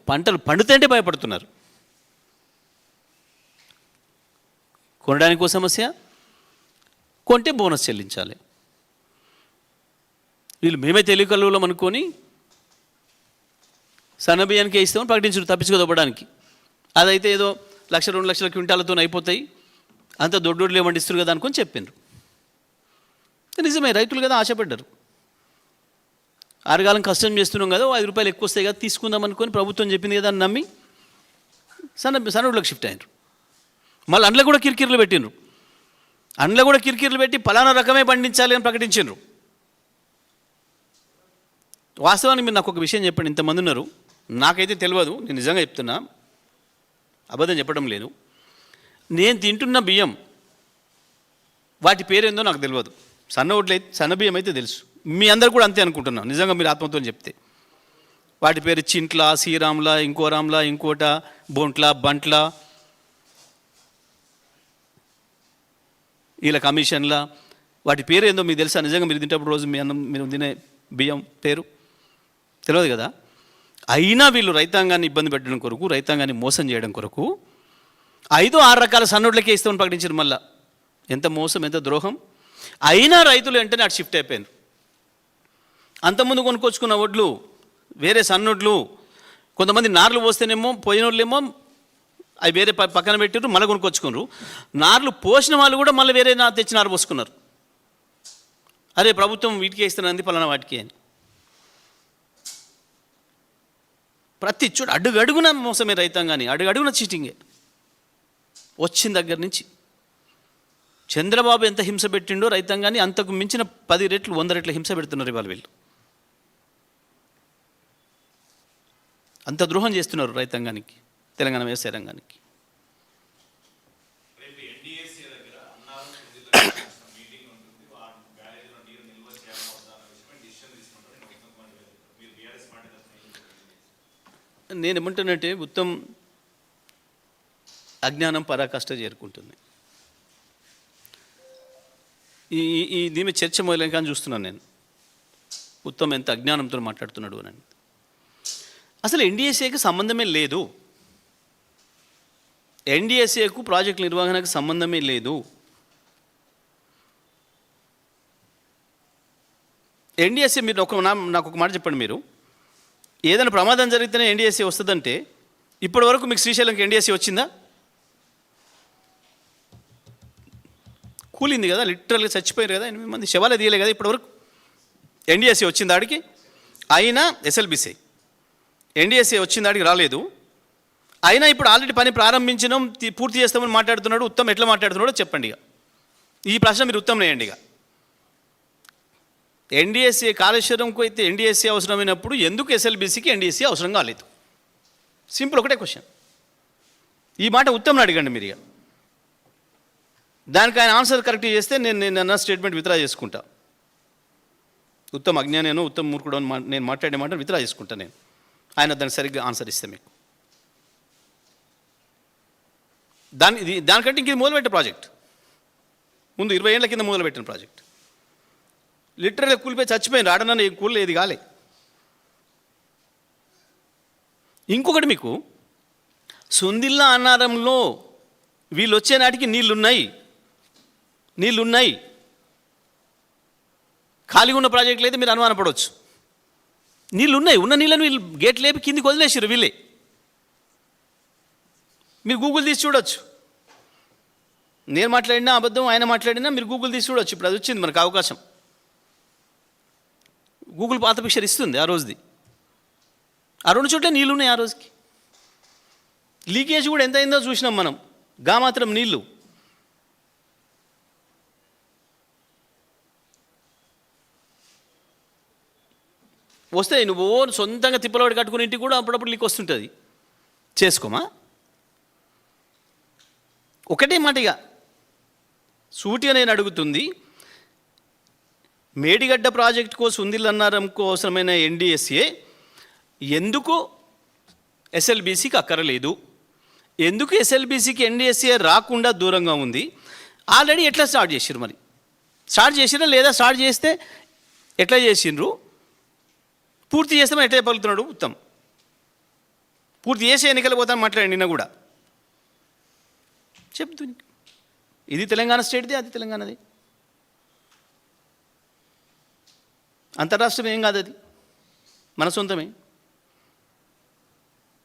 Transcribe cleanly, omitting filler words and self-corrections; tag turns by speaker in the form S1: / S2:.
S1: పంటలు పండుతుంటే భయపడుతున్నారు. కొనడానికి సమస్య, కొంటే బోనస్ చెల్లించాలి. వీళ్ళు మేమే తెలియకలుగులం అనుకొని సన్నబియ్యానికి ఇస్తామని ప్రకటించారు తప్పించుకోదొబ్బడానికి. అదైతే ఏదో 1,00,000-2 లక్షల క్వింటాలతో అయిపోతాయి, అంత దొడ్డోడ్లు ఏమంటే ఇస్తారు కదా అనుకొని చెప్పిండ్రు. నిజమే, రైతులు కదా ఆశపడ్డారు. ఆరుగాలం కష్టం చేస్తున్నాం కదా, 5 రూపాయలు ఎక్కువ వస్తాయి కదా తీసుకుందాం అనుకొని ప్రభుత్వం చెప్పింది కదా అని నమ్మి సన్నోడ్లకు షిఫ్ట్ అయినారు. మళ్ళీ అందులో కూడా కిరికిర్లు పెట్టినరు. అందులో కూడా కిరికిర్లు పెట్టి పలానా రకమే పండించాలి అని ప్రకటించారు. వాస్తవానికి మీరు నాకు ఒక విషయం చెప్పండి, ఇంతమంది ఉన్నారు, నాకైతే తెలియదు, నేను నిజంగా చెప్తున్నా, అబద్ధం చెప్పడం లేదు. నేను తింటున్న బియ్యం వాటి పేరేందో నాకు తెలియదు. సన్న బియ్యం అయితే తెలుసు, మీ అందరు కూడా అంతే అనుకుంటున్నాను నిజంగా మీరు ఆత్మతో చెప్తే. వాటి పేరు చింట్ల, శ్రీరామ్ల, ఇంకో రామ్ల, ఇంకోట, బొంట్ల, బంట్ల, వీళ్ళ కమిషన్ల, వాటి పేరు ఏందో మీకు తెలుసా? నిజంగా మీరు తింటప్పుడు రోజు మీ అన్నం మీరు తినే బియ్యం పేరు తెలియదు కదా. అయినా వీళ్ళు రైతాంగాన్ని ఇబ్బంది పెట్టడం కొరకు, రైతాంగాన్ని మోసం చేయడం కొరకు 5-6 రకాల సన్నోడ్లకే ఇస్తామని ప్రకటించారు. మళ్ళా ఎంత మోసం, ఎంత ద్రోహం. అయినా రైతులు వెంటనే అటు షిఫ్ట్ అయిపోయారు. అంతకుముందు కొనుక్కొచ్చుకున్న వడ్లు వేరే సన్నొడ్లు, కొంతమంది నార్లు పోస్తేనేమో పోయిన వాళ్ళేమో అవి వేరే పక్కన పెట్టారు, మళ్ళీ కొనుక్కొచ్చుకున్నారు. నార్లు పోసిన వాళ్ళు కూడా మళ్ళీ వేరే తెచ్చి నారు పోసుకున్నారు. అరే ప్రభుత్వం వీటికే ఇస్తున్నది పలానా వాటికి అని. ప్రతి చోట అడుగడుగున మోసమే రైతాంగాన్ని, అడుగడుగున చీటింగే వచ్చిన దగ్గర నుంచి. చంద్రబాబు ఎంత హింస పెట్టిండో రైతాంగాన్ని అంతకు మించిన 10 రెట్లు 100 రెట్ల హింస పెడుతున్నారు ఇవాళ వీళ్ళు. అంత ద్రోహం చేస్తున్నారు రైతాంగానికి, తెలంగాణ వ్యవసాయ రంగానికి. నేను ఏమంటున్నట్టే ఉత్తమ్ అజ్ఞానం పరాకాష్ట చేరుకుంటుంది. దీని చర్చ మొదలైన కానీ చూస్తున్నాను నేను, ఉత్తమ్ ఎంత అజ్ఞానంతో మాట్లాడుతున్నాడు అని. అసలు ఎన్డీఎస్ఏకి సంబంధమే లేదు, ఎన్డీఎస్ఏకు ప్రాజెక్ట్ నిర్వహణకు సంబంధమే లేదు. ఎన్డీఎస్ఏ మీరు నాకు ఒక మాట చెప్పండి, మీరు ఏదైనా ప్రమాదం జరిగితేనే ఎన్డీఎస్ఏ వస్తుందంటే ఇప్పటి వరకు మీకు శ్రీశైలంకి ఎన్డీఎస్ఏ వచ్చిందా? కూలింది కదా, లిటరల్గా చచ్చిపోయారు కదా, 8 మంది శవాలే తీయలే కదా ఇప్పటివరకు. ఎన్డీఎస్ఏ వచ్చింది ఆడికి, అయినా ఎస్ఎల్బిసి ఎన్డీఎస్ఏ వచ్చింది ఆడికి రాలేదు. అయినా ఇప్పుడు ఆల్రెడీ పని ప్రారంభించడం పూర్తి చేస్తామని మాట్లాడుతున్నాడు. ఉత్తమ్ ఎట్లా మాట్లాడుతున్నాడో చెప్పండి. ఇక ఈ ప్రశ్న మీరు ఉత్తమ్ వేయండి. ఇక ఎన్డీఎస్ఏ కాళేశ్వరంకు అయితే ఎన్డీఎస్ఏ అవసరమైనప్పుడు ఎందుకు ఎస్ఎల్బిసికి ఎన్డీఎస్ఏ అవసరం కాలేదు? సింపుల్, ఒకటే క్వశ్చన్. ఈ మాట ఉత్తమ్ని అడగండి మీరు. ఇక దానికి ఆయన ఆన్సర్ కరెక్ట్ చేస్తే నేను అన్న స్టేట్మెంట్ విత్డ్రా చేసుకుంటా. ఉత్తమ్ అజ్ఞానేనో ఉత్తమ్ మూర్ఖుడు అని నేను మాట్లాడే మాట విత్డ్రా చేసుకుంటా నేను, ఆయన దానికి సరిగ్గా ఆన్సర్ ఇస్తే మీకు. దానికంటే ఇంక ఇది మొదలుపెట్టిన ప్రాజెక్ట్, ముందు 20 ఏళ్ల కింద మొదలుపెట్టిన ప్రాజెక్ట్. లిటరల్గా కూలిపోయి చచ్చిపోయింది, ఆడనన్న కూలి ఏది కాలే. ఇంకొకటి, మీకు సుందిల్లా అన్నారంలో వీళ్ళు వచ్చే నాటికి నీళ్ళున్నాయి, ఖాళీగా ఉన్న ప్రాజెక్టులు అయితే మీరు అనుమానపడవచ్చు. నీళ్ళున్నాయి, ఉన్న నీళ్ళని వీళ్ళు గేట్ లేపి కిందికి వదిలేసారు వీళ్ళే. మీరు గూగుల్ తీసి చూడొచ్చు, నేను మాట్లాడినా అబద్ధం, ఆయన మాట్లాడినా మీరు గూగుల్ తీసి చూడొచ్చు. ఇప్పుడు అది వచ్చింది మనకు అవకాశం. గూగుల్ పాత పిక్చర్ ఇస్తుంది ఆ రోజుది. ఆ 2 చోట్ల నీళ్ళు ఉన్నాయి ఆ రోజుకి. లీకేజ్ కూడా ఎంత అయిందో చూసినాం మనం, మాత్రం నీళ్ళు. వస్తాయి, నువ్వు సొంతంగా తిప్పలవాడి కట్టుకుని ఇంటికి కూడా అప్పుడప్పుడు లీక్ వస్తుంటుంది. చేసుకోమా? ఒకటే మాటగా సూటిగా నేను అడుగుతుంది, మేడిగడ్డ ప్రాజెక్టుకో సుందిల్లన్నారంకో అవసరమైన ఎన్డీఎస్ఏ ఎందుకు ఎస్ఎల్బీసీకి అక్కరలేదు? ఎందుకు ఎస్ఎల్బీసీకి ఎన్డీఎస్ఏ రాకుండా దూరంగా ఉంది? ఆల్రెడీ ఎట్లా స్టార్ట్ చేసిర్రు? మరి స్టార్ట్ చేసిరా లేదా? స్టార్ట్ చేస్తే ఎట్లా చేసిండ్రు? పూర్తి చేస్తామని ఎట్లా చెప్పగలుగుతున్నాడు ఉత్తమ్? పూర్తి చేసి ఎన్నికలు పోతాను మాట్లాడి నిన్న కూడా చెప్తూ ఇది తెలంగాణ స్టేట్ది, అది తెలంగాణది. అంతరాష్ట్రం ఏం కాదు, అది మన సొంతమే.